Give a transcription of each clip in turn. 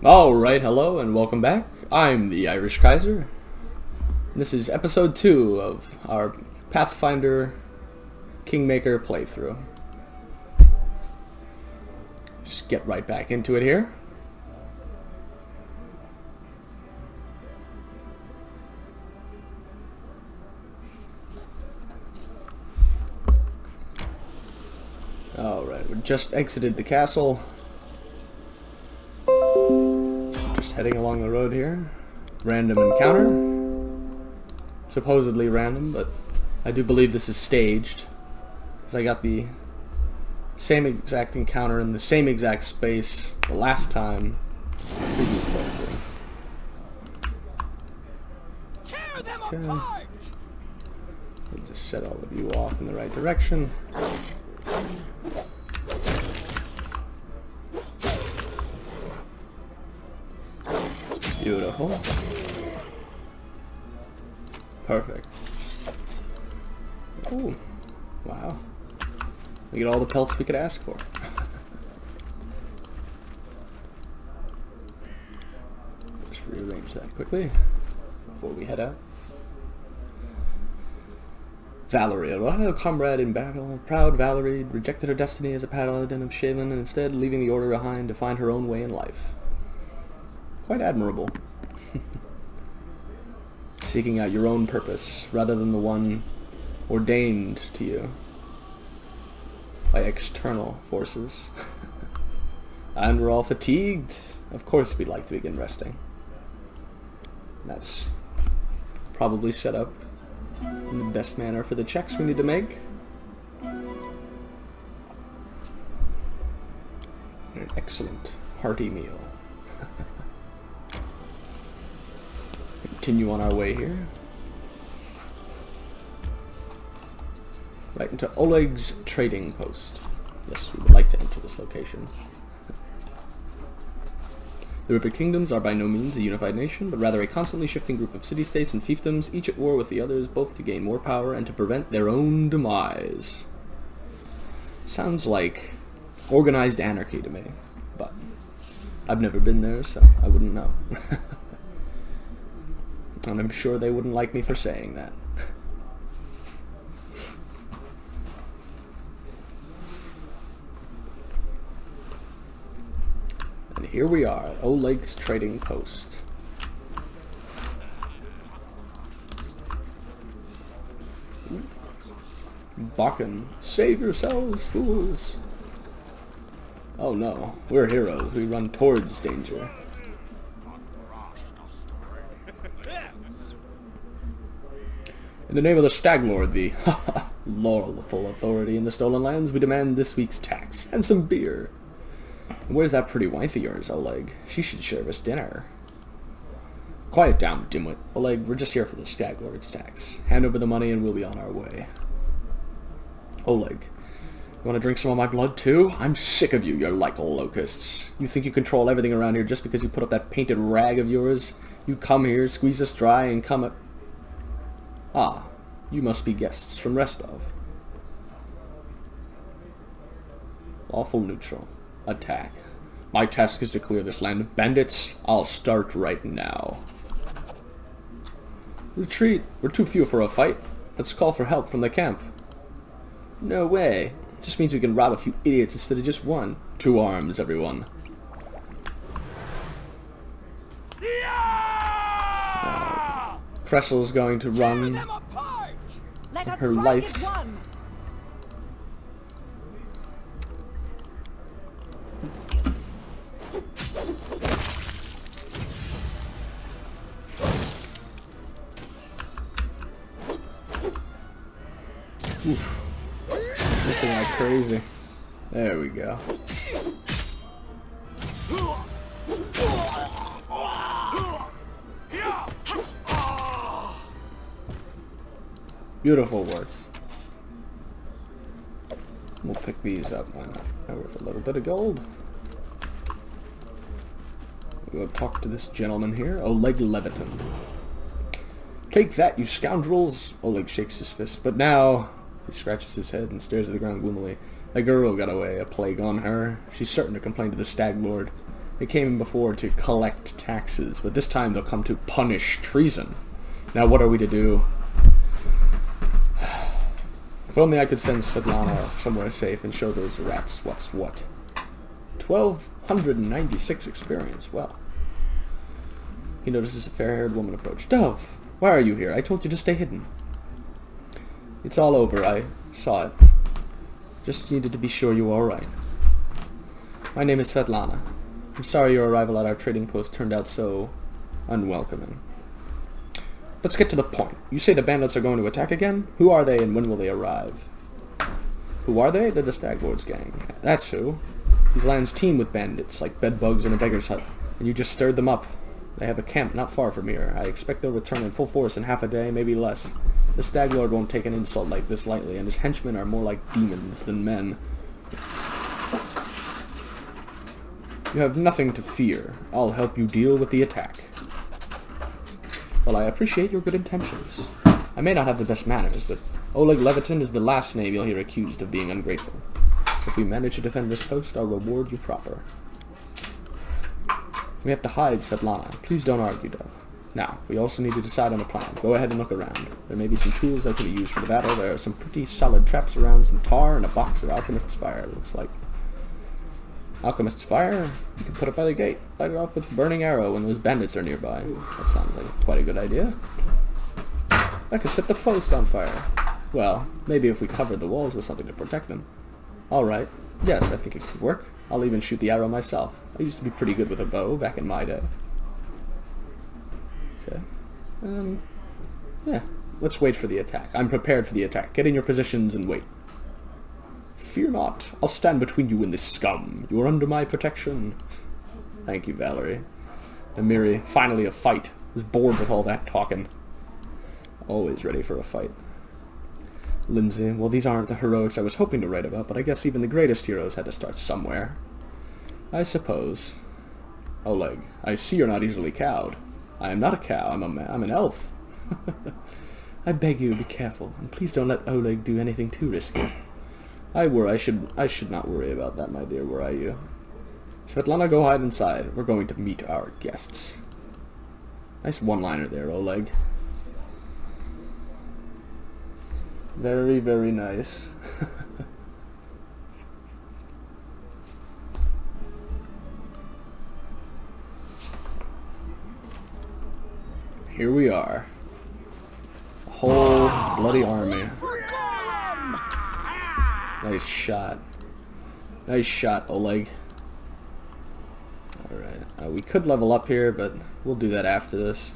Alright, hello and welcome back. I'm the Irish Kaiser. And this is episode 2 of our Pathfinder Kingmaker playthrough. Just get right back into it here. Alright, we just exited the castle. Just heading along the road here. Random encounter. Supposedly random, but I do believe this is staged. Because I got the same exact encounter in the same exact space the last time. Previous playthrough. Tear them apart! We'll just set all of you off in the right direction. Beautiful. Perfect. Ooh. Wow. We get all the pelts we could ask for. Just rearrange that quickly before we head out. Valerie, a loyal comrade in battle, proud Valerie rejected her destiny as a paladin of Shaylin and instead leaving the order behind to find her own way in life. Quite admirable. Seeking out your own purpose rather than the one ordained to you by external forces. And we're all fatigued. Of course we'd like to begin resting. That's probably set up in the best manner for the checks we need to make. An excellent hearty meal. Continue on our way here. Right into Oleg's trading post. Yes, we would like to enter this location. The River Kingdoms are by no means a unified nation, but rather a constantly shifting group of city-states and fiefdoms, each at war with the others, both to gain more power and to prevent their own demise. Sounds like organized anarchy to me, but I've never been there, so I wouldn't know. And I'm sure they wouldn't like me for saying that. And here we are at Oleg's trading post. Bakken, save yourselves, fools! Oh no, we're heroes. We run towards danger. In the name of the Stag Lord, the lawful authority in the stolen lands, we demand this week's tax and some beer. And where's that pretty wife of yours, Oleg? She should serve us dinner. Quiet down, dimwit. Oleg, we're just here for the Stag Lord's tax. Hand over the money and we'll be on our way. Oleg, you want to drink some of my blood too? I'm sick of you, you're like locusts. You think you control everything around here just because you put up that painted rag of yours? You come here, squeeze us dry, and come at... Ah, you must be guests from Restov. Lawful neutral. Attack. My task is to clear this land of bandits. I'll start right now. Retreat. We're too few for a fight. Let's call for help from the camp. No way. Just means we can rob a few idiots instead of just one. 2 arms, everyone. Cressel's going to run her life. Oof. Missing like crazy. There we go. Beautiful work. We'll pick these up. They're worth a little bit of gold. We'll talk to this gentleman here, Oleg Leviton. Take that, you scoundrels! Oleg shakes his fist, but now... He scratches his head and stares at the ground gloomily. That girl got away, a plague on her. She's certain to complain to the Stag Lord. They came before to collect taxes, but this time they'll come to punish treason. Now what are we to do? If only I could send Svetlana somewhere safe and show those rats what's what. 1,296 experience, well. He notices a fair-haired woman approach. Dove, why are you here? I told you to stay hidden. It's all over, I saw it. Just needed to be sure you were alright. My name is Svetlana. I'm sorry your arrival at our trading post turned out so unwelcoming. Let's get to the point. You say the bandits are going to attack again? Who are they and when will they arrive? Who are they? They're the Staglord's gang. That's who. These lands teem with bandits, like bedbugs in a beggar's hut, and you just stirred them up. They have a camp not far from here. I expect they'll return in full force in half a day, maybe less. The Staglord won't take an insult like this lightly, and his henchmen are more like demons than men. You have nothing to fear. I'll help you deal with the attack. Well, I appreciate your good intentions. I may not have the best manners, but Oleg Levitin is the last name you'll hear accused of being ungrateful. If we manage to defend this post, I'll reward you proper. We have to hide Svetlana. Please don't argue, Dove. Now, we also need to decide on a plan. Go ahead and look around. There may be some tools that can be used for the battle. There are some pretty solid traps around, some tar, and a box of Alchemist's Fire, it looks like. Alchemist's Fire? You can put it by the gate. Light it off with Burning Arrow when those bandits are nearby. That sounds like quite a good idea. I could set the post on fire. Well, maybe if we covered the walls with something to protect them. Alright. Yes, I think it could work. I'll even shoot the arrow myself. I used to be pretty good with a bow back in my day. Okay. Yeah. Let's wait for the attack. I'm prepared for the attack. Get in your positions and wait. Fear not. I'll stand between you and this scum. You are under my protection. Thank you, Valerie. Amiri, finally a fight. Was bored with all that talking. Always ready for a fight. Lindsay, well, these aren't the heroics I was hoping to write about, but I guess even the greatest heroes had to start somewhere. I suppose. Oleg, I see you're not easily cowed. I am not a cow. I'm an elf. I beg you, be careful, and please don't let Oleg do anything too risky. I should not worry about that, my dear, were I you. Svetlana, go hide inside. We're going to meet our guests. Nice one-liner there, Oleg. Very, very nice. Here we are. A whole bloody army. Nice shot. Nice shot, Oleg. Alright. We could level up here, but we'll do that after this.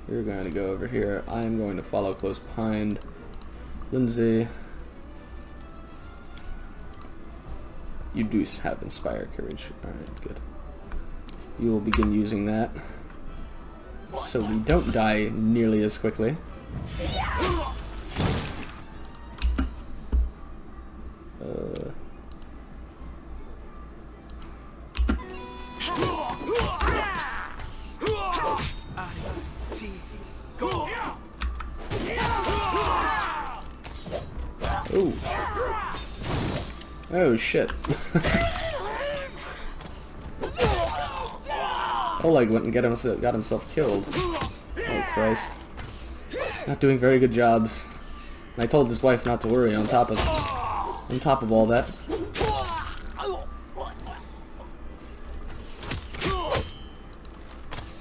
You're going to go over here. I am going to follow close behind. Lindsay. You do have Inspire Courage. Alright, good. You will begin using that. So we don't die nearly as quickly. Oh shit. Oleg went and got himself killed. Oh Christ. Not doing very good jobs. And I told his wife not to worry on top of all that.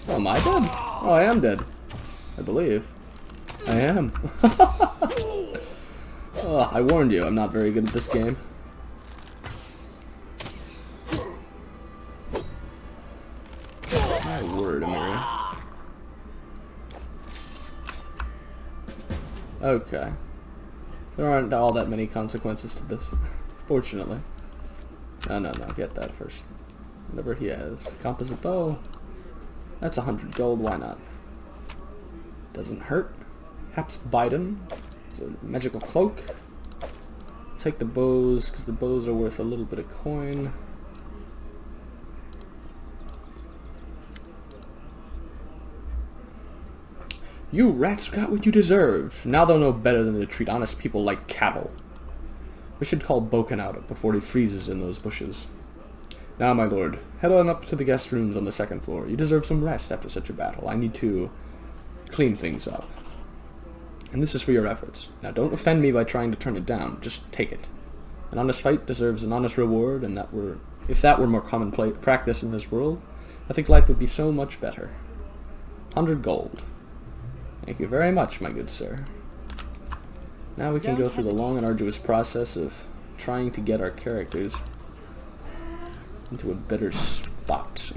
Oh, am I dead? Oh, I am dead. I believe. I am. Oh, I warned you, I'm not very good at this game. My word, Amiri. Okay. There aren't all that many consequences to this, fortunately. No, get that first. Whatever he has. Composite bow. That's 100 gold, why not? Doesn't hurt. Haps Biden. It's a magical cloak. Take the bows, because the bows are worth a little bit of coin. You rats got what you deserved. Now they'll know better than to treat honest people like cattle. We should call Boken out before he freezes in those bushes. Now, my lord, head on up to the guest rooms on the second floor. You deserve some rest after such a battle. I need to clean things up. And this is for your efforts. Now, don't offend me by trying to turn it down. Just take it. An honest fight deserves an honest reward, and if that were more common practice in this world, I think life would be so much better. 100 gold. Thank you very much, my good sir. Now we can go through the long and arduous process of trying to get our characters into a better spot.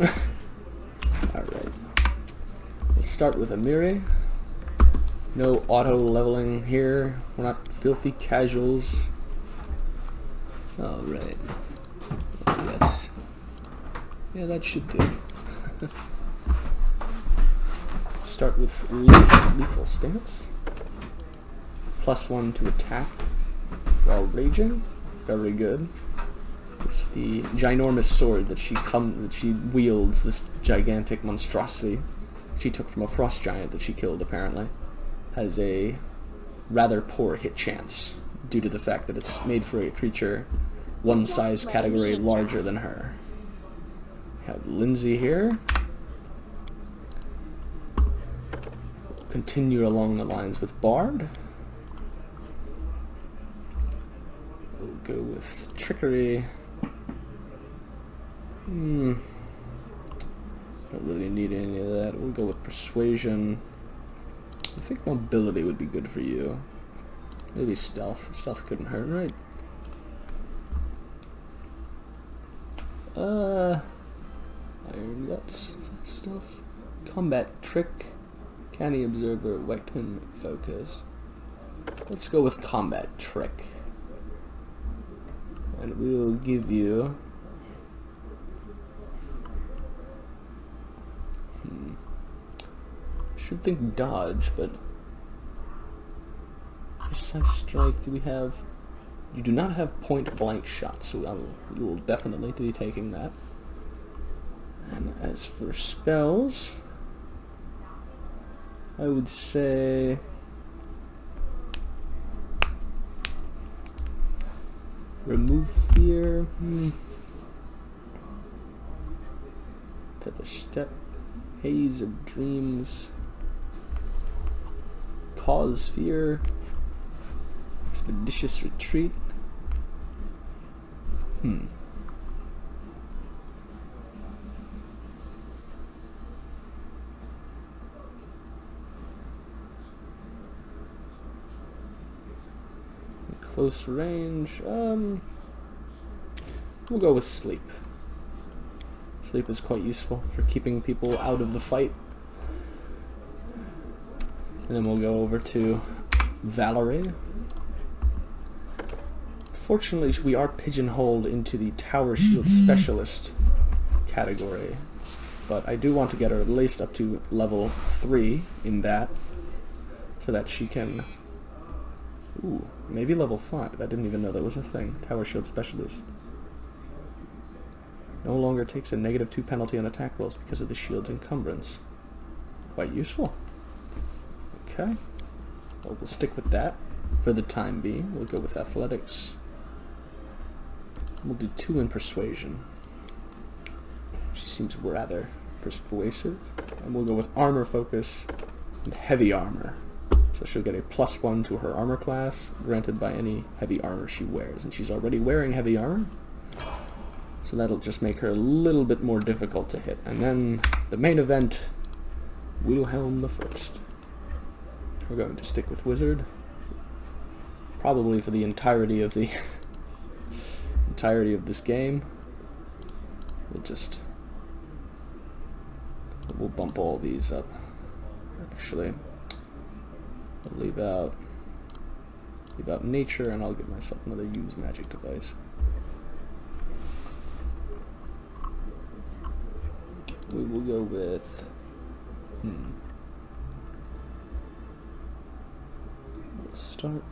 Alright. We'll start with Amiri. No auto leveling here. We're not filthy casuals. Alright. Yes. Yeah, that should do. Start with lethal stance. +1 to attack while raging. Very good. It's the ginormous sword that she wields, this gigantic monstrosity she took from a frost giant that she killed, apparently. Has a rather poor hit chance due to the fact that it's made for a creature one size category larger than her. We have Lindsay here. Continue along the lines with Bard. We'll go with Trickery. Don't really need any of that. We'll go with Persuasion. I think Mobility would be good for you. Maybe Stealth. Stealth couldn't hurt, right? Iron Guts stuff. Combat Trick. Canny Observer. Weapon Focus. Let's go with Combat Trick. And we'll give you... should think dodge, but precise strike. Do we have? You do not have point blank shots, so we will definitely be taking that. And as for spells, I would say remove fear. Feather step, haze of dreams. Cause fear, expeditious retreat. Close range. We'll go with sleep. Sleep is quite useful for keeping people out of the fight. And then we'll go over to Valerie. Fortunately, we are pigeonholed into the Tower Shield Specialist category, but I do want to get her at least up to level 3 in that, so that she can... Ooh, maybe level 5. I didn't even know that was a thing. Tower Shield Specialist. No longer takes a -2 penalty on attack rolls because of the shield's encumbrance. Quite useful. Okay, well, we'll stick with that for the time being. We'll go with Athletics. We'll do 2 in Persuasion. She seems rather persuasive. And we'll go with Armor Focus and Heavy Armor. So she'll get a +1 to her armor class, granted by any heavy armor she wears. And she's already wearing heavy armor, so that'll just make her a little bit more difficult to hit. And then the main event, Wilhelm the First. We're going to stick with Wizard, probably for the entirety of the this game. We'll bump all these up. Actually, I'll leave out Nature, and I'll give myself another Use Magic device. We will go with start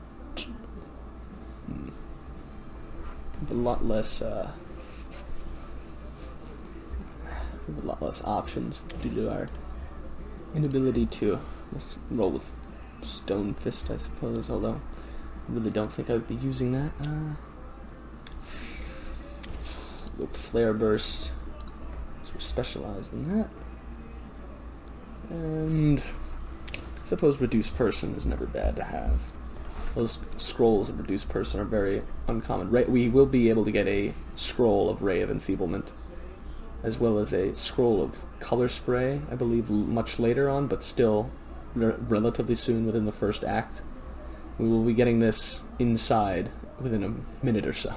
with a lot less options due to our inability to roll with Stone Fist, I suppose, although I really don't think I would be using that. Little flare burst. So we're specialized in that. And I suppose reduced person is never bad to have. Those scrolls of reduced person are very uncommon. We will be able to get a scroll of Ray of Enfeeblement, as well as a scroll of color spray, I believe much later on, but still relatively soon within the first act. We will be getting this inside within a minute or so.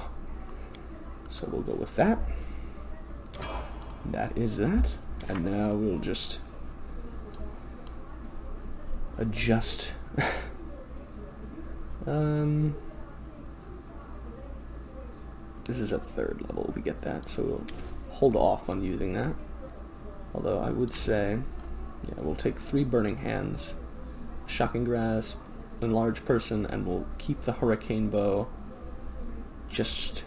So we'll go with that. That is that. And now we'll just adjust. This is at 3rd level, we get that, so we'll hold off on using that. Although I would say, yeah, we'll take 3 Burning Hands, Shocking Grasp, Enlarge Person, and we'll keep the Hurricane Bow just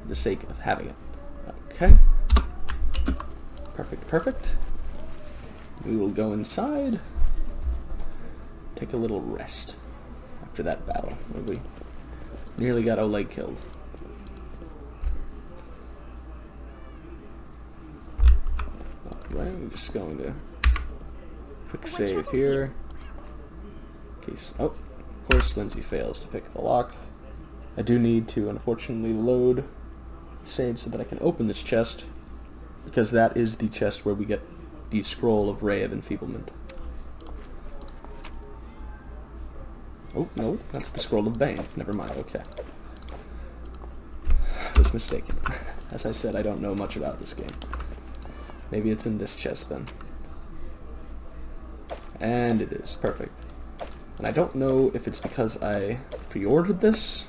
for the sake of having it. Okay. Perfect, perfect. We will go inside, take a little rest after that battle, where we nearly got Oleg killed. Right, I'm just going to quick save here. In case, oh, of course Lindsay fails to pick the lock. I do need to, unfortunately, load save so that I can open this chest, because that is the chest where we get the scroll of Ray of Enfeeblement. Oh, no, that's the scroll of Bane. Never mind, okay. I was mistaken. As I said, I don't know much about this game. Maybe it's in this chest then. And it is. Perfect. And I don't know if it's because I pre-ordered this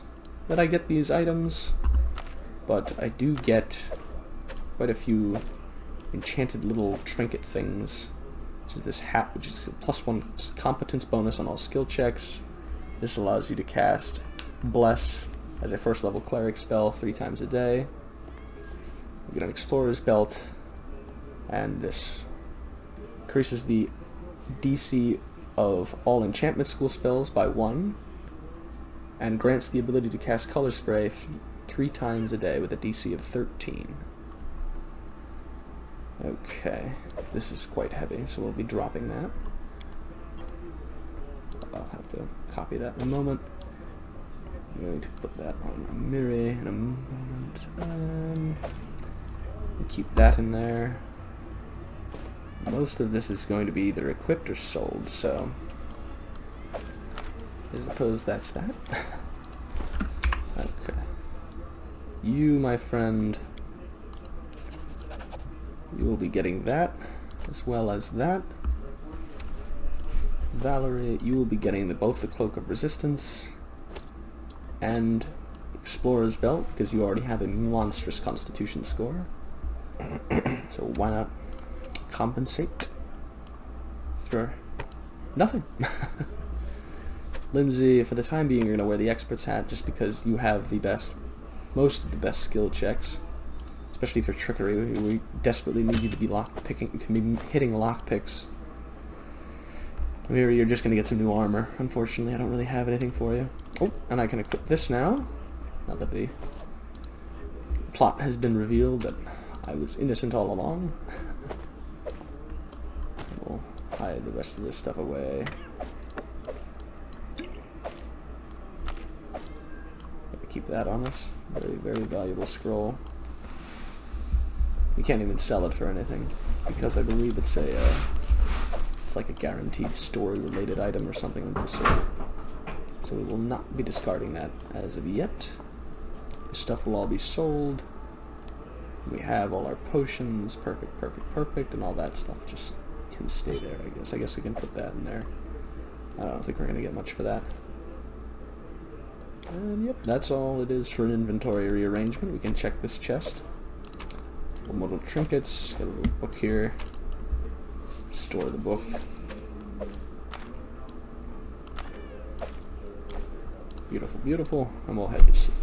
that I get these items, but I do get quite a few enchanted little trinket things. So this hat, which is a +1 competence bonus on all skill checks. This allows you to cast Bless as a 1st level cleric spell 3 times a day. We get an Explorer's Belt, and this increases the DC of all enchantment school spells by 1, and grants the ability to cast Color Spray 3 times a day with a DC of 13. Okay, this is quite heavy, so we'll be dropping that. I'll have to copy that in a moment. I'm going to put that on Miri in a moment. We'll keep that in there. Most of this is going to be either equipped or sold, so I suppose that's that. Okay. You, my friend, you will be getting that, as well as that. Valerie, you will be getting both the Cloak of Resistance and Explorer's Belt, because you already have a monstrous Constitution score. So why not compensate for nothing? Lindsay, for the time being, you're going to wear the Expert's hat just because you have most of the best skill checks, especially for trickery. We desperately need you to be hitting lockpicks. Miri, you're just going to get some new armor. Unfortunately, I don't really have anything for you. Oh, and I can equip this now that the plot has been revealed that I was innocent all along. We'll hide the rest of this stuff away. Keep that on us. Very, very valuable scroll. You can't even sell it for anything, because I believe it's it's like a guaranteed story-related item or something of the sort. So we will not be discarding that as of yet. The stuff will all be sold. We have all our potions. Perfect, perfect, perfect, and all that stuff just can stay there, I guess. I guess we can put that in there. I don't think we're going to get much for that. And yep, that's all it is for an inventory rearrangement. We can check this chest. Little trinkets, got a little book here. Store the book. Beautiful, beautiful. And we'll head to sleep.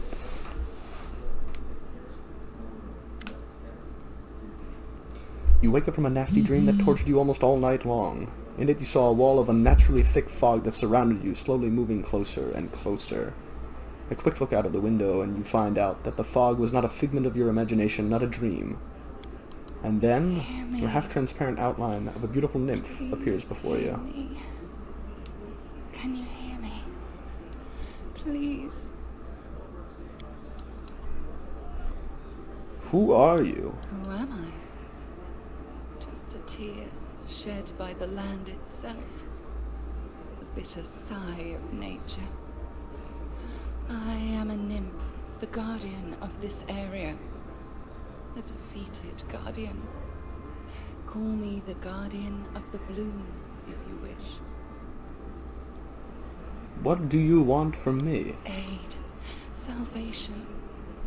You wake up from a nasty dream that tortured you almost all night long. In it you saw a wall of unnaturally thick fog that surrounded you, slowly moving closer and closer. A quick look out of the window, and you find out that the fog was not a figment of your imagination, not a dream. And then, a half-transparent outline of a beautiful nymph appears before you. Me. Can you hear me? Please. Who are you? Who am I? Just a tear shed by the land itself. The bitter sigh of nature. I am a nymph, the guardian of this area. The defeated guardian. Call me the guardian of the bloom, if you wish. What do you want from me? Aid. Salvation.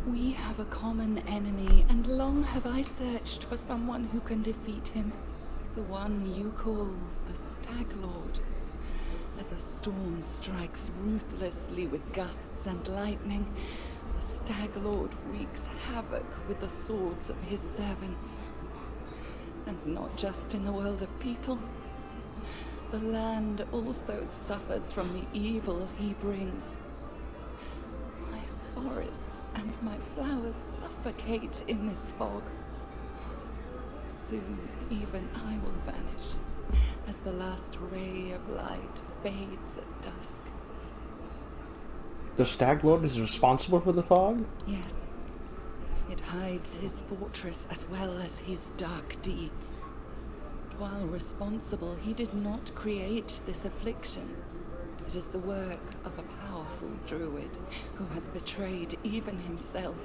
We have a common enemy, and long have I searched for someone who can defeat him. The one you call the Stag Lord. As a storm strikes ruthlessly with gusts and lightning, the Stag Lord wreaks havoc with the swords of his servants. And not just in the world of people. The land also suffers from the evil he brings. My forests and my flowers suffocate in this fog. Soon even I will vanish, as the last ray of light fades at dusk. The Stag Lord is responsible for the fog? Yes. It hides his fortress as well as his dark deeds. But while responsible, he did not create this affliction. It is the work of a powerful druid who has betrayed even himself.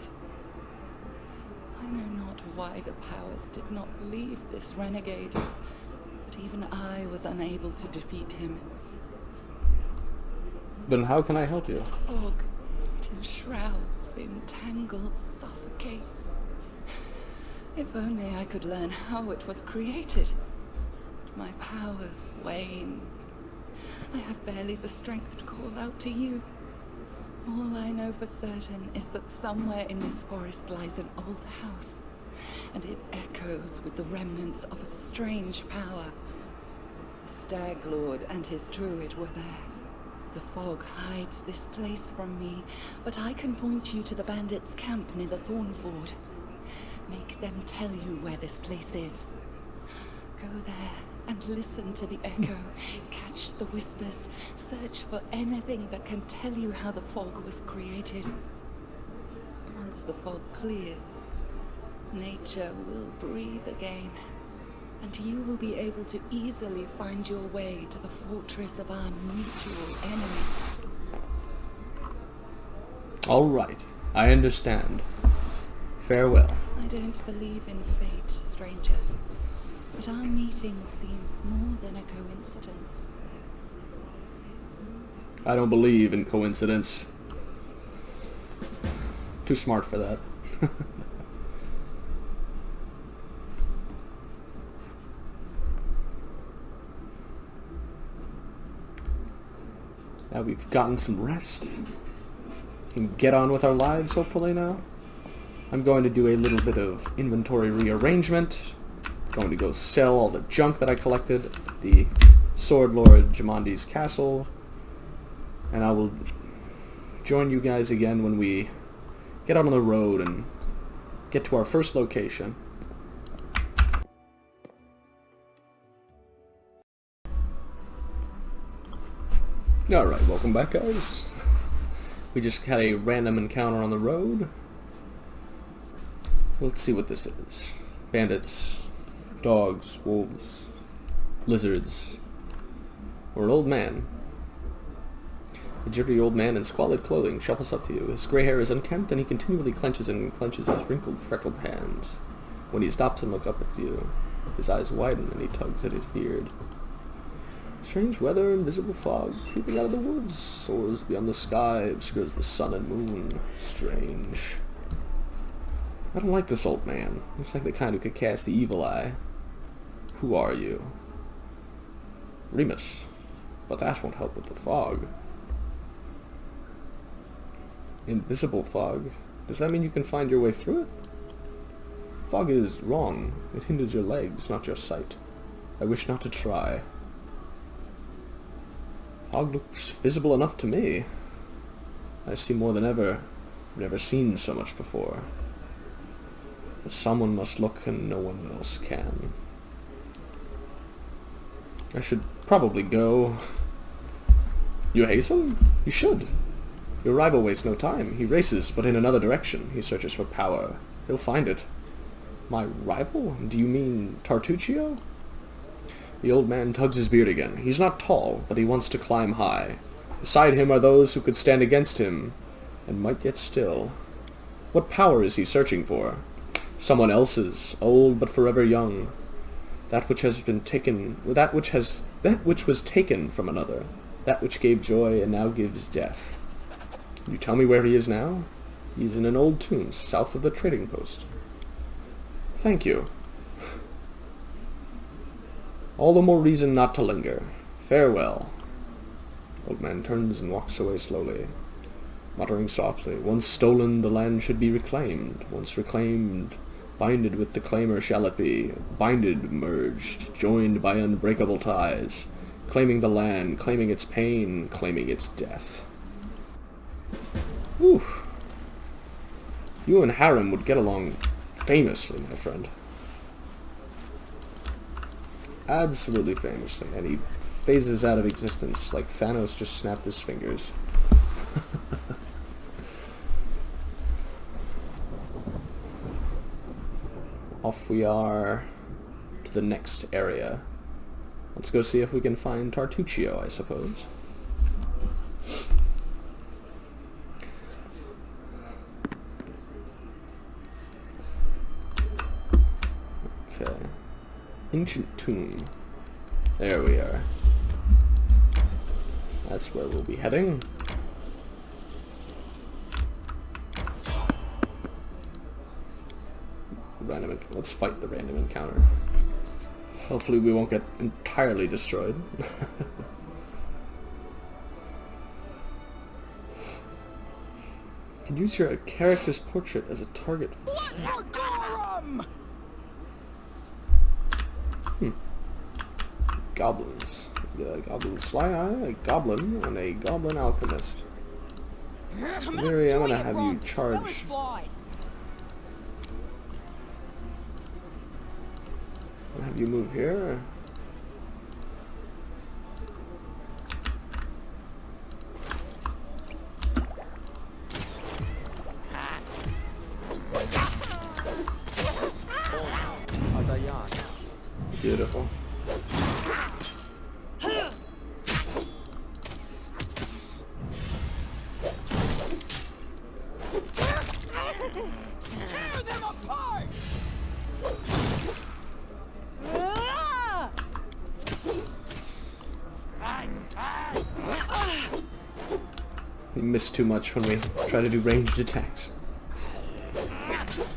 I know not why the powers did not leave this renegade, but even I was unable to defeat him. Then how can I help you? This fog, it enshrouds, entangles, suffocates. If only I could learn how it was created. But my powers wane. I have barely the strength to call out to you. All I know for certain is that somewhere in this forest lies an old house, and it echoes with the remnants of a strange power. The Stag Lord and his druid were there. The fog hides this place from me, but I can point you to the bandits' camp near the Thornford. Make them tell you where this place is. Go there and listen to the echo, catch the whispers, search for anything that can tell you how the fog was created. Once the fog clears, nature will breathe again, and you will be able to easily find your way to the fortress of our mutual enemy. All right, I understand. Farewell. I don't believe in fate, stranger, but our meeting seems more than a coincidence. I don't believe in coincidence. Too smart for that. Now we've gotten some rest. We can get on with our lives, hopefully, now. I'm going to do a little bit of inventory rearrangement. Going to go sell all the junk that I collected at the Sword Lord Jamandi's castle. And I will join you guys again when we get out on the road and get to our first location. Alright, welcome back, guys. We just had a random encounter on the road. Let's see what this is. Bandits, dogs, wolves, lizards, or an old man. A jittery old man in squalid clothing shuffles up to you. His gray hair is unkempt, and he continually clenches and clenches his wrinkled, freckled hands. When he stops and looks up at you, his eyes widen and he tugs at his beard. Strange weather, invisible fog, creeping out of the woods, soars beyond the sky, obscures the sun and moon. Strange. I don't like this old man. Looks like the kind who could cast the evil eye. Who are you? Remus. But that won't help with the fog. Invisible fog? Does that mean you can find your way through it? Fog is wrong. It hinders your legs, not your sight. I wish not to try. Fog looks visible enough to me. I see more than ever. I've never seen so much before. But someone must look and no one else can. I should probably go. You hasten? You should. Your rival wastes no time. He races, but in another direction. He searches for power. He'll find it. My rival? Do you mean Tartuccio? The old man tugs his beard again. He's not tall, but he wants to climb high. Beside him are those who could stand against him, and might yet still. What power is he searching for? Someone else's, old but forever young. That which has been taken, that which was taken from another. That which gave joy and now gives death. Can you tell me where he is now? He is in an old tomb south of the trading post. Thank you. All the more reason not to linger. Farewell. Old man turns and walks away slowly, muttering softly. Once stolen, the land should be reclaimed. Once reclaimed, binded with the claimer shall it be. Binded, merged, joined by unbreakable ties. Claiming the land, claiming its pain, claiming its death. Whew. You and Harem would get along famously, my friend. Absolutely famously. And he phases out of existence like Thanos just snapped his fingers. Off we are to the next area. Let's go see if we can find Tartuccio, I suppose. Okay. Ancient tomb. There we are. That's where we'll be heading. Let's fight the random encounter. Hopefully we won't get entirely destroyed. You can use your character's portrait as a target for this. Goblins. Goblin Sly Eye, a goblin, and a goblin alchemist. Mary, I'm gonna have you charge. I'll have you move here. Beautiful. Tear them apart! We miss too much when we try to do ranged attacks.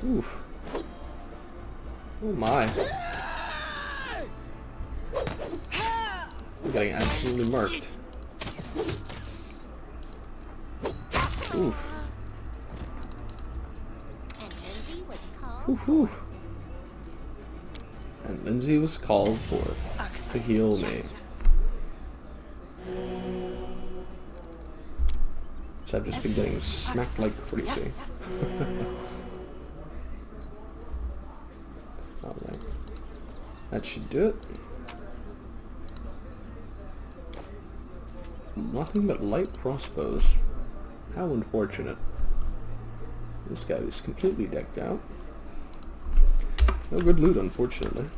Oof. Oh my. We're getting absolutely murked. Oof. Oof, oof. And Lindsay was called forth to heal me. So I've just been getting smacked like crazy. Alright. That should do it. Nothing but light crossbows. How unfortunate. This guy is completely decked out. No good loot, unfortunately.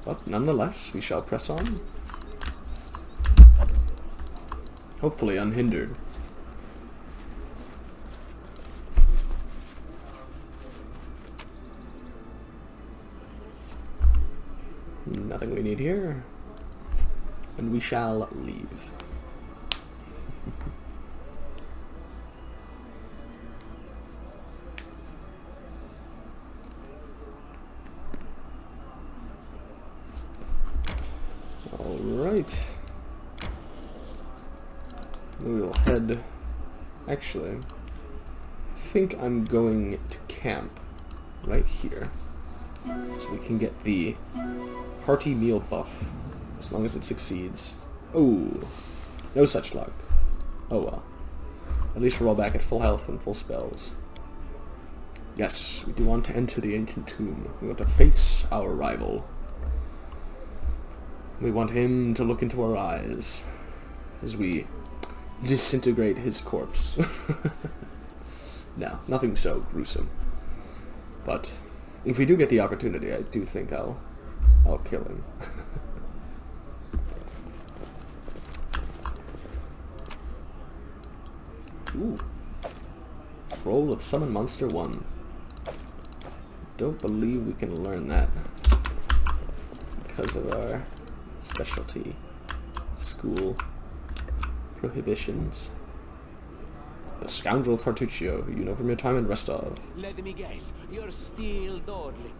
But nonetheless, we shall press on. Hopefully unhindered. Nothing we need here. And we shall leave. Alright. We will head... Actually, I think I'm going to camp right here. So we can get the hearty meal buff. As long as it succeeds. Oh, no such luck. Oh well. At least we're all back at full health and full spells. Yes, we do want to enter the ancient tomb. We want to face our rival. We want him to look into our eyes as we disintegrate his corpse. No, nothing so gruesome. But if we do get the opportunity, I do think I'll kill him. Ooh. Roll of Summon Monster 1. Don't believe we can learn that because of our specialty school prohibitions. The scoundrel Tartuccio, who you know from your time in Rostov. Let me guess, you're still dawdling.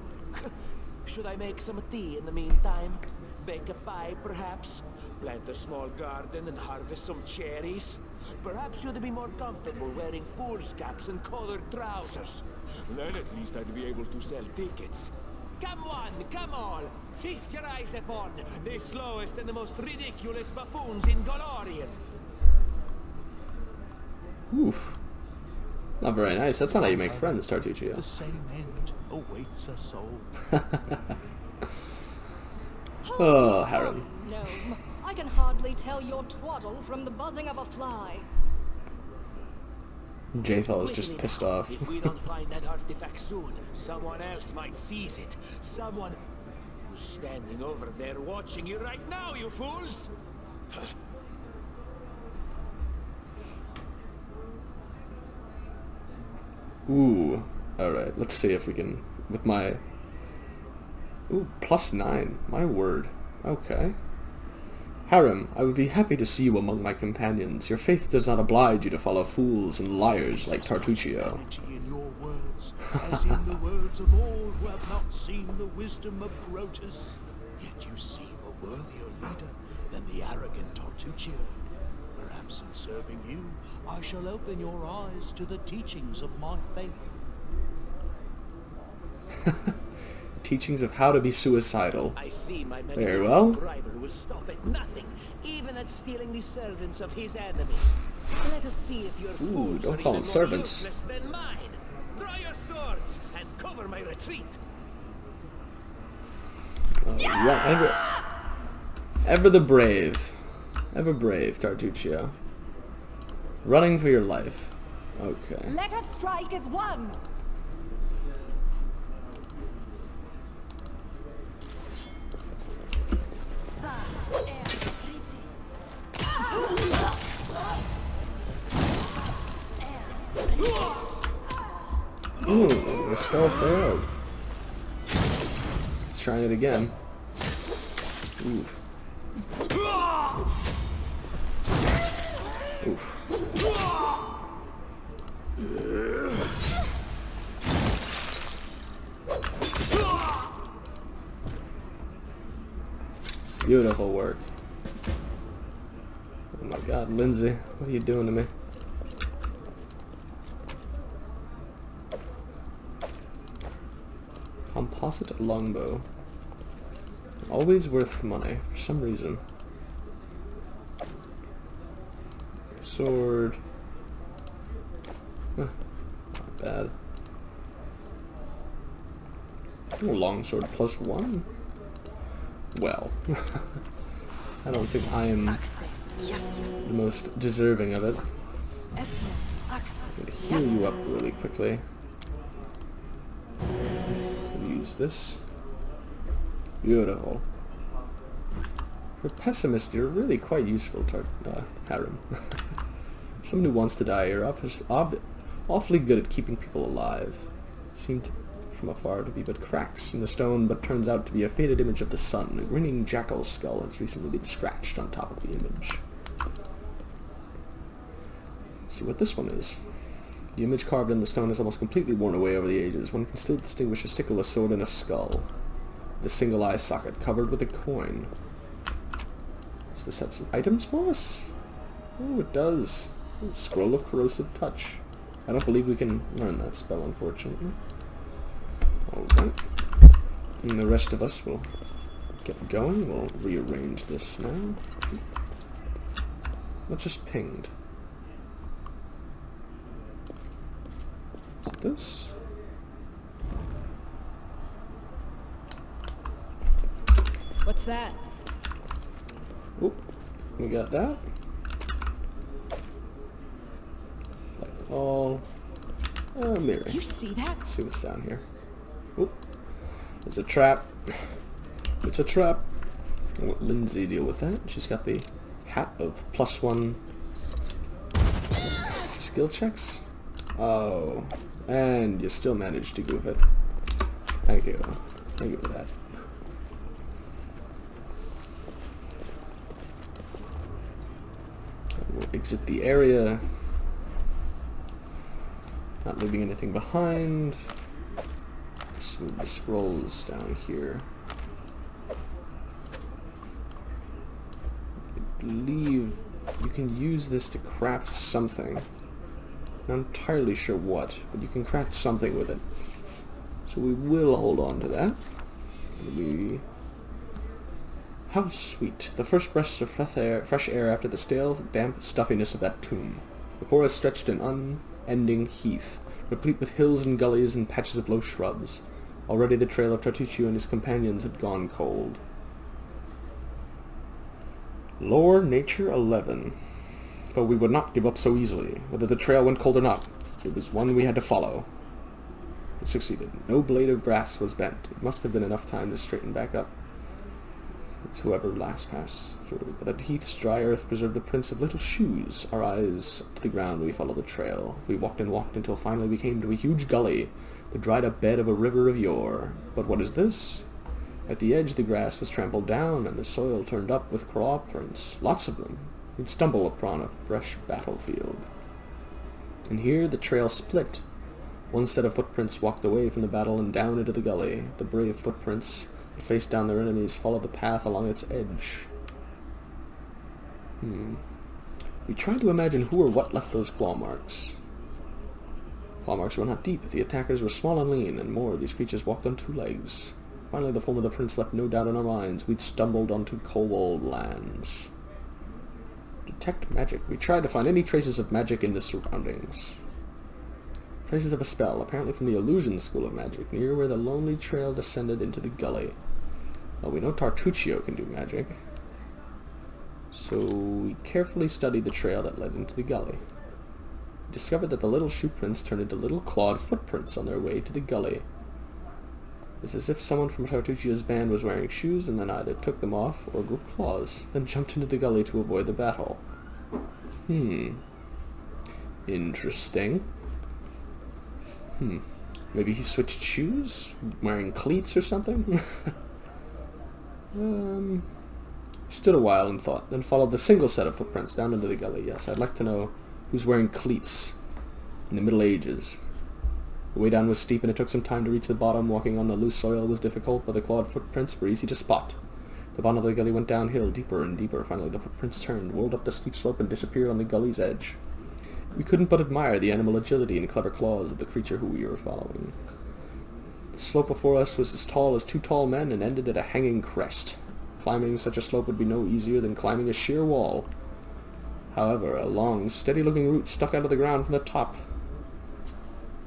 Should I make some tea in the meantime? Bake a pie, perhaps? Plant a small garden and harvest some cherries? Perhaps you'd be more comfortable wearing fool's caps and colored trousers. Then at least I'd be able to sell tickets. Come one, come all! Feast your eyes upon the slowest and the most ridiculous buffoons in Golorian. Oof. Not very nice. That's not how you make friends, Tartuccio. The same end awaits us all. Oh, Harem. Gnome, I can hardly tell your twaddle from the buzzing of a fly. Jathal is just pissed off. If we don't find that artifact soon, someone else might seize it. Someone who's standing over there watching you right now, you fools! Ooh. Alright, let's see if we can... With my... Ooh, +9. My word. Okay. Harem, I would be happy to see you among my companions. Your faith does not oblige you to follow fools and liars like Tartuccio. In your words, as in the words of all who have not seen the wisdom of Grotus. Yet you seem a worthier leader than the arrogant Tartuccio. Perhaps in serving you, I shall open your eyes to the teachings of my faith. Teachings of how to be suicidal. I see my Very well. rival will stop at nothing, even at stealing the servants of his enemy. Let us see if your fools don't are call even them more servants. useless than mine. Draw your swords and cover my retreat. Ever the brave. Ever brave, Tartuccio. Running for your life. Okay. Let us strike as one! Ooh, the spell failed. Let's try it again. Oof. Oof. Beautiful work. Oh my god, Lindsay, what are you doing to me? Composite longbow. Always worth money, for some reason. Sword. Huh, not bad. Oh, longsword +1? Well, I don't think I am the most deserving of it. I'm gonna heal you up really quickly. Use this. Beautiful. For a pessimist, you're really quite useful, Harem. Someone who wants to die, you're awfully good at keeping people alive. Seemed from afar to be but cracks in the stone, but turns out to be a faded image of the sun. A grinning jackal's skull has recently been scratched on top of the image. See what this one is. The image carved in the stone is almost completely worn away over the ages. One can still distinguish a sickle, a sword, and a skull. The single eye socket covered with a coin. Does this have some items for us? Oh, it does. Ooh, Scroll of Corrosive Touch. I don't believe we can learn that spell, unfortunately. Alright. And the rest of us will get going. We'll rearrange this now. What's just pinged? this. What's that? Oop, we got that. Like all. Mirror. You see that? Let's see what's down here. Oop. There's a trap. It's a trap. I'll let Lindsay deal with that. She's got the hat of +1 skill checks. Oh. And you still managed to goof it. Thank you. Thank you for that. We'll exit the area. Not leaving anything behind. Let's move the scrolls down here. I believe you can use this to craft something. Not entirely sure what, but you can craft something with it. So we will hold on to that. How sweet. The first breaths of fresh air after the stale, damp stuffiness of that tomb. Before us stretched an unending heath, replete with hills and gullies and patches of low shrubs. Already the trail of Tartuccio and his companions had gone cold. Lore Nature 11. But we would not give up so easily, whether the trail went cold or not. It was one we had to follow. We succeeded. No blade of grass was bent. It must have been enough time to straighten back up. It's whoever last passed through. But the heath's dry earth preserved the prints of little shoes. Our eyes up to the ground, we followed the trail. We walked and walked until finally we came to a huge gully, the dried-up bed of a river of yore. But what is this? At the edge, the grass was trampled down, and the soil turned up with claw prints. Lots of them. We'd stumble upon a fresh battlefield. And here the trail split. One set of footprints walked away from the battle and down into the gully. The brave footprints that faced down their enemies followed the path along its edge. We tried to imagine who or what left those claw marks. Claw marks were not deep. The attackers were small and lean, and more, these creatures walked on 2 legs. Finally, the form of the prince left no doubt in our minds. We'd stumbled onto Kobold lands. Detect magic. We tried to find any traces of magic in the surroundings. Traces of a spell, apparently from the illusion school of magic, near where the lonely trail descended into the gully. Well, we know Tartuccio can do magic. So we carefully studied the trail that led into the gully. We discovered that the little shoe prints turned into little clawed footprints on their way to the gully. It's as if someone from Tartuccio's band was wearing shoes and then either took them off or grew claws, then jumped into the gully to avoid the battle. Interesting. Maybe he switched shoes? Wearing cleats or something? Stood a while and thought, then followed the single set of footprints down into the gully. Yes, I'd like to know who's wearing cleats in the Middle Ages. The way down was steep, and it took some time to reach the bottom. Walking on the loose soil was difficult, but the clawed footprints were easy to spot. The bottom of the gully went downhill, deeper and deeper. Finally, the footprints turned, whirled up the steep slope, and disappeared on the gully's edge. We couldn't but admire the animal agility and clever claws of the creature who we were following. The slope before us was as tall as 2 tall men and ended at a hanging crest. Climbing such a slope would be no easier than climbing a sheer wall. However, a long, steady-looking root stuck out of the ground from the top.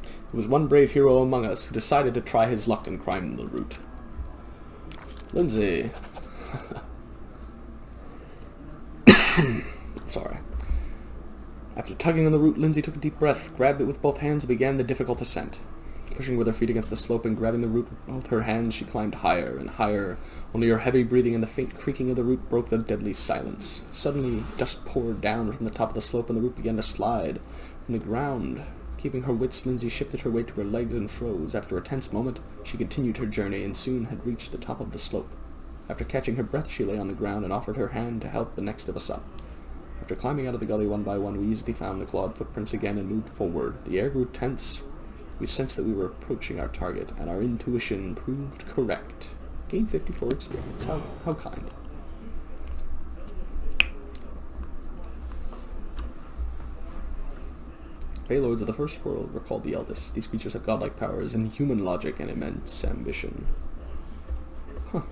There was one brave hero among us who decided to try his luck and climb the root. Lindsay. Sorry. After tugging on the root, Lindsay took a deep breath, grabbed it with both hands, and began the difficult ascent. Pushing with her feet against the slope and grabbing the root with both her hands, she climbed higher and higher. Only her heavy breathing and the faint creaking of the root broke the deadly silence. Suddenly, dust poured down from the top of the slope, and the root began to slide from the ground. Keeping her wits, Lindsay shifted her weight to her legs and froze. After a tense moment, she continued her journey and soon had reached the top of the slope. After catching her breath, she lay on the ground and offered her hand to help the next of us up. After climbing out of the gully one by one, we easily found the clawed footprints again and moved forward. The air grew tense. We sensed that we were approaching our target, and our intuition proved correct. Gained 54 experience. How kind. Paylords of the First World were called the Eldest. These creatures have godlike powers, inhuman logic, and immense ambition. Huh.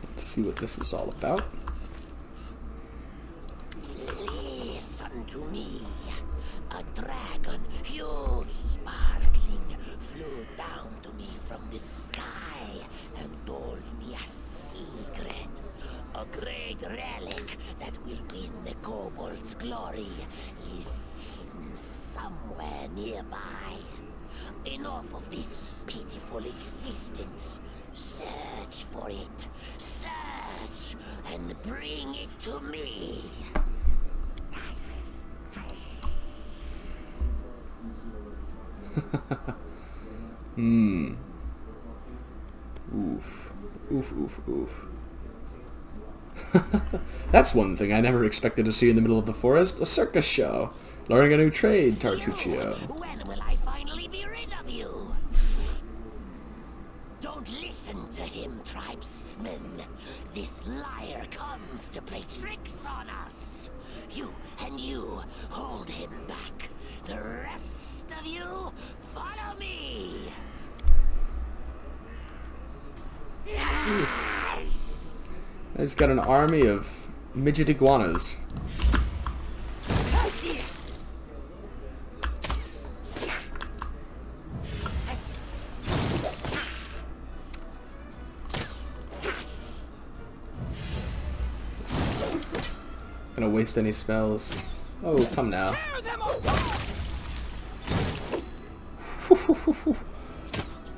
Let's see what this is all about. to me. A dragon, huge, sparkling, flew down to me from the sky and told me a secret. A great relic that will win the kobold's glory is hidden somewhere nearby. Enough of this pitiful existence. Search for it. Search and bring it to me. Oof. Oof, oof, oof. That's one thing I never expected to see in the middle of the forest. A circus show. Learning a new trade, Tartuccio. When will I finally be rid of you? Don't listen to him, tribesmen. This liar comes to play tricks on us. You and you, hold him back. The rest of you, follow me. He's got an army of midget iguanas. Gonna waste any spells. Oh, come now. Tear them apart!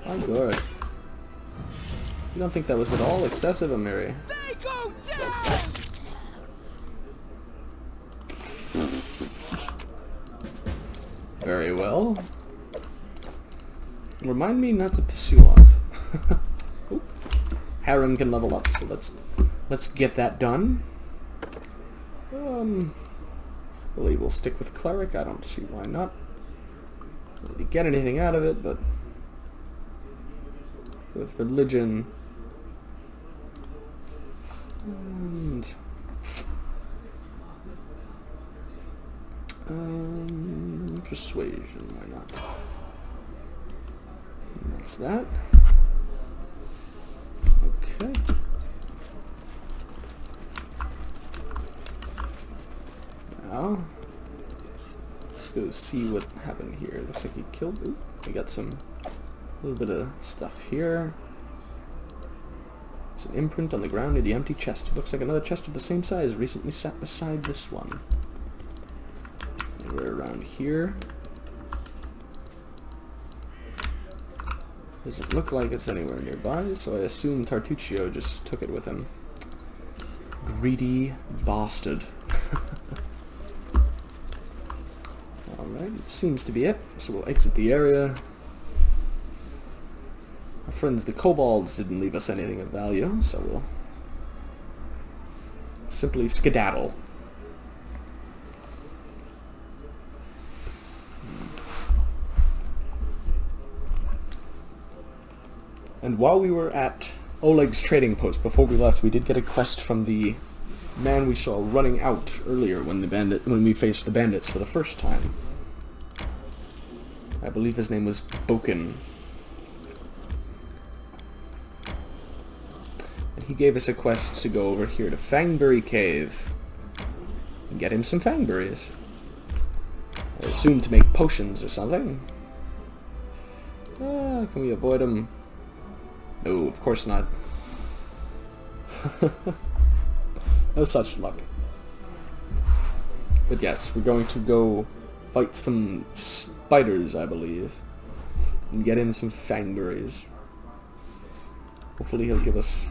My god. You don't think that was at all excessive, Amiri? They go down! Very well. Remind me not to piss you off. Oop. Harem can level up, so let's get that done. Really, we'll stick with cleric. I don't see why not. Don't really get anything out of it, but with religion and persuasion, why not? And that's that. Okay. Now, let's go see what happened here. Looks like he killed. Ooh, we got a little bit of stuff here. It's an imprint on the ground near the empty chest. It looks like another chest of the same size recently sat beside this one. Anywhere around here. Doesn't look like it's anywhere nearby, so I assume Tartuccio just took it with him. Greedy bastard. Alright, it seems to be it. So we'll exit the area. Our friends the kobolds didn't leave us anything of value, so we'll simply skedaddle. And while we were at Oleg's trading post, before we left, we did get a quest from the man we saw running out earlier when we faced the bandits for the first time. I believe his name was Boken. And he gave us a quest to go over here to Fangberry Cave and get him some fangberries. I assume to make potions or something. Can we avoid him? No, of course not. No such luck. But yes, we're going to go fight some spiders, I believe, and get in some fangberries. Hopefully he'll give us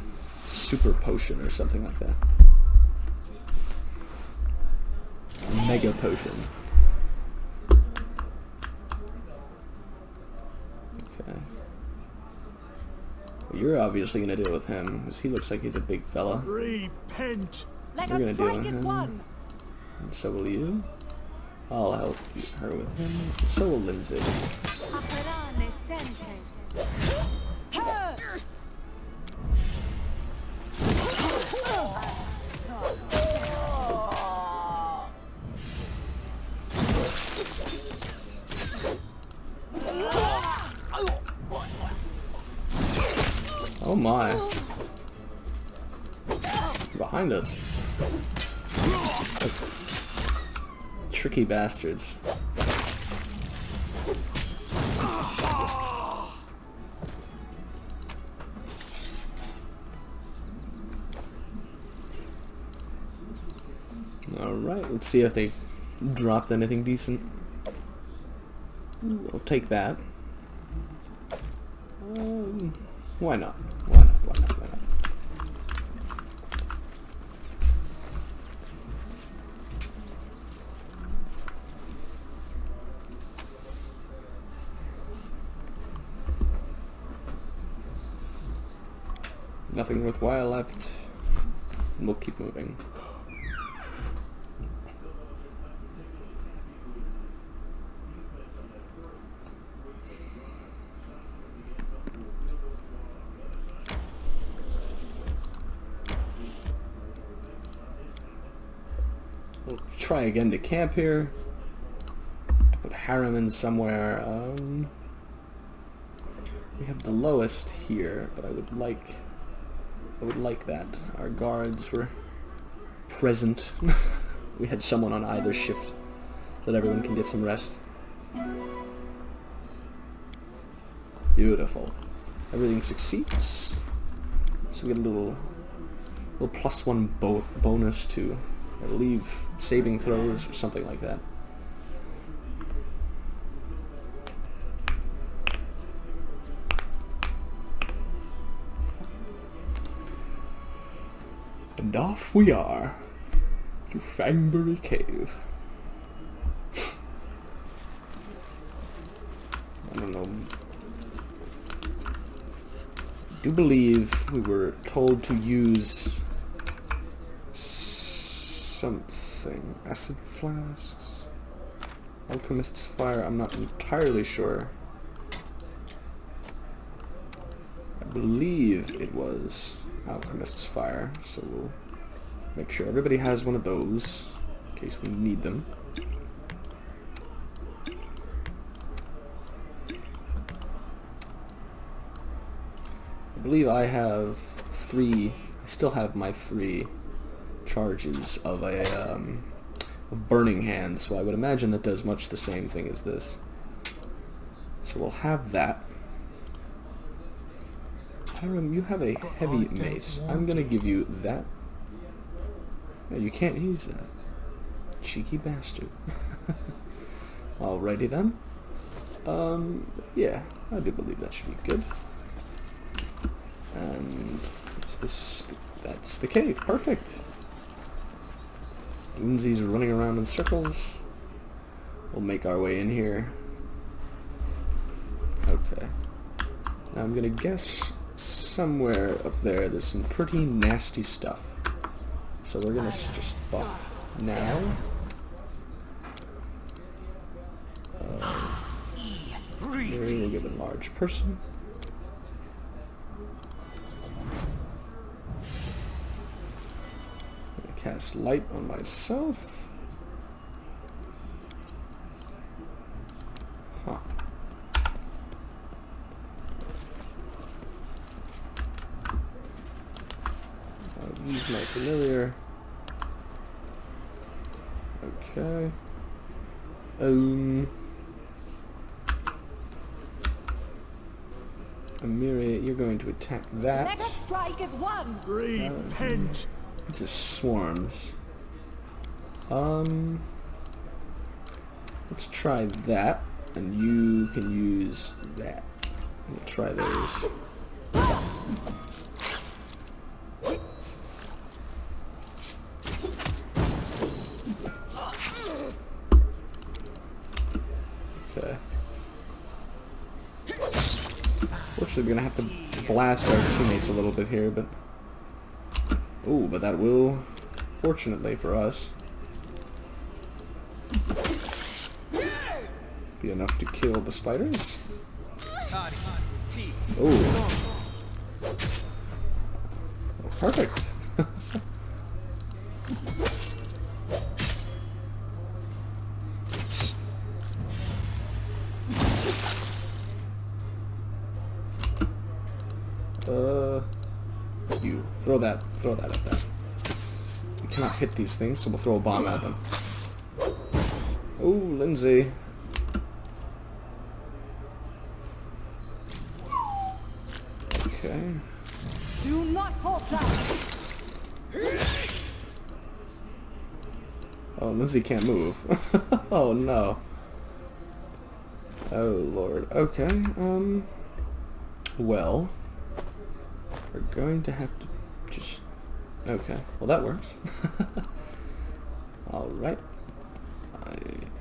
super potion or something like that. Mega potion. Okay. Well, you're obviously going to deal with him, because he looks like he's a big fella. Repent! Let We're gonna us deal strike with as him. one. And so will you. I'll help her with him. So will Lindsay. Oh my. Behind us. tricky bastards. Alright, let's see if they dropped anything decent. I'll take that. Why not? Why not? Why not? Why not? Nothing worthwhile left. We'll keep moving. We'll try again to camp here. Put Harriman somewhere. We have the lowest here, but I would like that. Our guards were present. We had someone on either shift so that everyone can get some rest. Beautiful. Everything succeeds. So we get a little +1 bonus to, I believe, saving throws or something like that. And off we are to Fangbury Cave. I don't know. I do believe we were told to use something. Acid flasks? Alchemist's fire? I'm not entirely sure. I believe it was Alchemist's fire, so we'll make sure everybody has one of those in case we need them. I believe I have 3. I still have my 3 charges of of burning hand, so I would imagine that does much the same thing as this. So we'll have that. Hiram, you have a heavy mace. I'm gonna give you that. No, you can't use that. Cheeky bastard. Alrighty then. Yeah, I do believe that should be good. And that's the cave. Perfect. Lindsay's running around in circles. We'll make our way in here. Okay. Now I'm gonna guess somewhere up there's some pretty nasty stuff. So we're gonna just buff now. Mary will give a large person. I'm gonna cast light on myself. Huh. Use my familiar. Okay. Amiri, you're going to attack that. Mega strike is one. Repent. It's just swarms. Let's try that, and you can use that. We'll try those. Okay. Fortunately, we're gonna have to blast our teammates a little bit here, but ooh, but that will, fortunately for us, be enough to kill the spiders. Oh, perfect. You throw that at them. We cannot hit these things, so we'll throw a bomb at them. Oh, Lindsay. Okay. Do not falter! Oh, Lindsay can't move. Oh no. Oh lord. Okay, well, we're going to have to just... Okay, well that works. Alright. I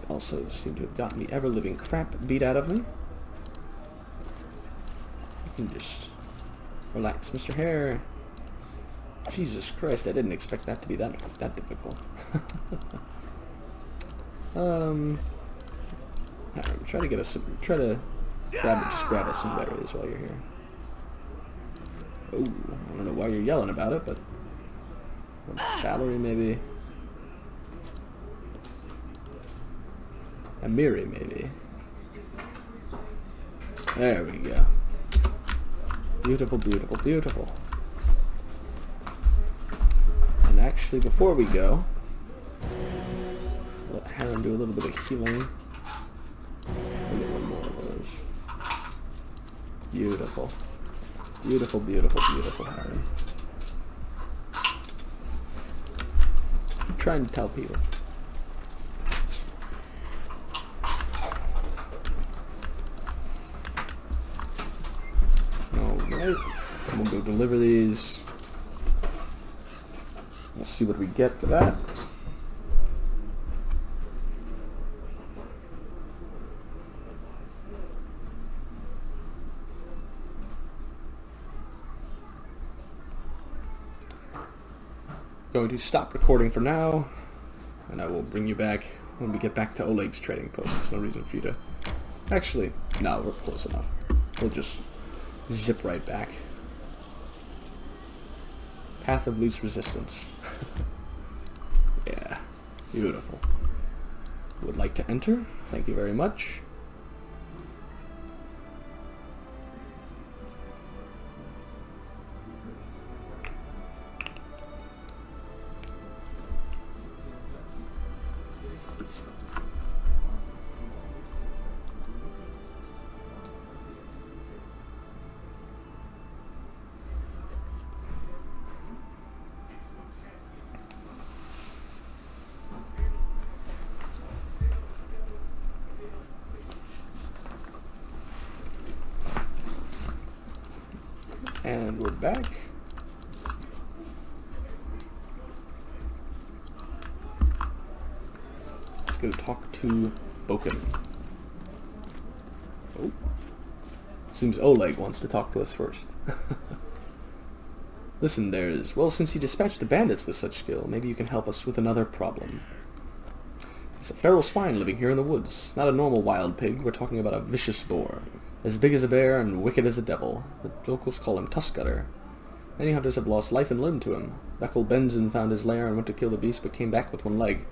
also seem to have gotten the ever-living crap beat out of me. You can just relax, Mr. Hare. Jesus Christ, I didn't expect that to be that difficult. Alright, try to get us some, grab us some berries while you're here. Oh, I don't know why you're yelling about it, but Valerie maybe. Amiri maybe. There we go. Beautiful, beautiful, beautiful. And actually, before we go, let Harren do a little bit of healing. I'll get one more of those. Beautiful. Beautiful, beautiful, beautiful, Harren. I'm trying to tell people. Alright. We'll go deliver these. We'll see what we get for that. Going to stop recording for now, and I will bring you back when we get back to Oleg's trading post. There's no reason for you to... Actually, no, we're close enough. We'll just zip right back. Path of least resistance. Yeah, beautiful. Would like to enter? Thank you very much. And we're back. Let's go talk to Boken. Oh. Seems Oleg wants to talk to us first. Listen, there's... Well, since you dispatched the bandits with such skill, maybe you can help us with another problem. It's a feral swine living here in the woods. Not a normal wild pig, we're talking about a vicious boar. As big as a bear and wicked as a devil. The locals call him Tuskcutter. Many hunters have lost life and limb to him. Beckle Benzin found his lair and went to kill the beast, but came back with one leg.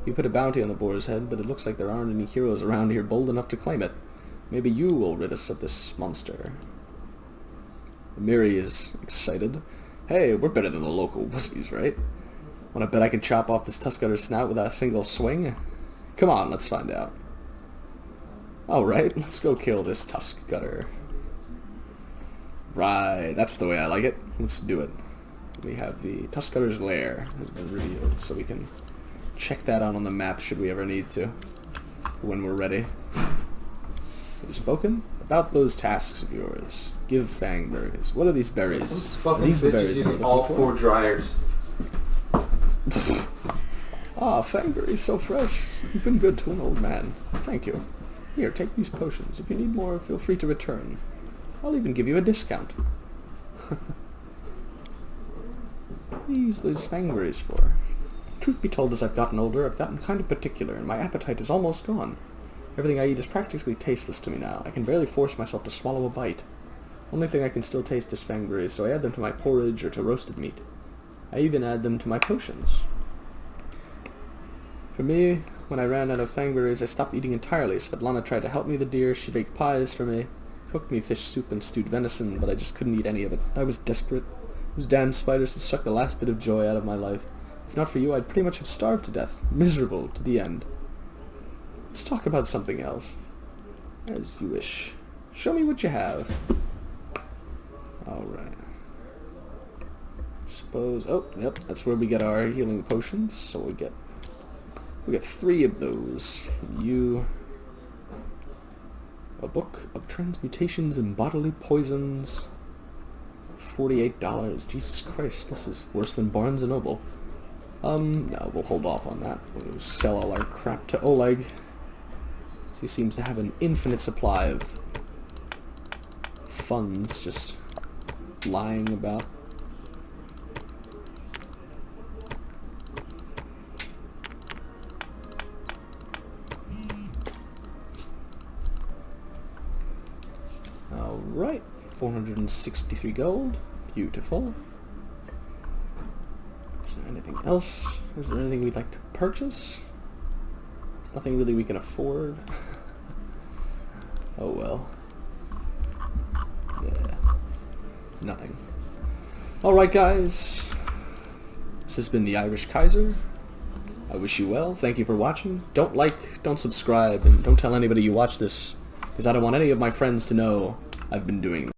He put a bounty on the boar's head, but it looks like there aren't any heroes around here bold enough to claim it. Maybe you will rid us of this monster. Miri is excited. Hey, we're better than the local wussies, right? Wanna bet I can chop off this Tuskcutter's snout with a single swing? Come on, let's find out. Alright, let's go kill this Tuskcutter. Right, that's the way I like it. Let's do it. We have the Tuskcutter's lair has been revealed, so we can check that out on the map should we ever need to, when we're ready. You've spoken about those tasks of yours. Give Fang berries. What are these berries? Those fucking These the bitches berries using we're all looking 4 dryers. Ah, Fangberry's so fresh. You've been good to an old man. Thank you. Here, take these potions. If you need more, feel free to return. I'll even give you a discount. What do you use those Fangberries for? Truth be told, as I've gotten older, I've gotten kind of particular, and my appetite is almost gone. Everything I eat is practically tasteless to me now. I can barely force myself to swallow a bite. Only thing I can still taste is Fangberries, so I add them to my porridge or to roasted meat. I even add them to my potions. For me, when I ran out of Fangberries, I stopped eating entirely. Svetlana tried to help me with the deer. She baked pies for me, cooked me fish soup and stewed venison, but I just couldn't eat any of it. I was desperate. Those damn spiders had sucked the last bit of joy out of my life. If not for you, I'd pretty much have starved to death, miserable to the end. Let's talk about something else. As you wish. Show me what you have. Alright. Suppose... Oh, yep, that's where we get our healing potions. So we get 3 of those. You... A book of transmutations and bodily poisons. $48. Jesus Christ, this is worse than Barnes & Noble. No, we'll hold off on that. We'll sell all our crap to Oleg. He seems to have an infinite supply of funds just lying about. Alright, 463 gold. Beautiful. Is there anything else? Is there anything we'd like to purchase? There's nothing really we can afford. Oh well. Yeah. Nothing. Alright guys. This has been the Irish Kaiser. I wish you well. Thank you for watching. Don't like, don't subscribe, and don't tell anybody you watch this, because I don't want any of my friends to know I've been doing this.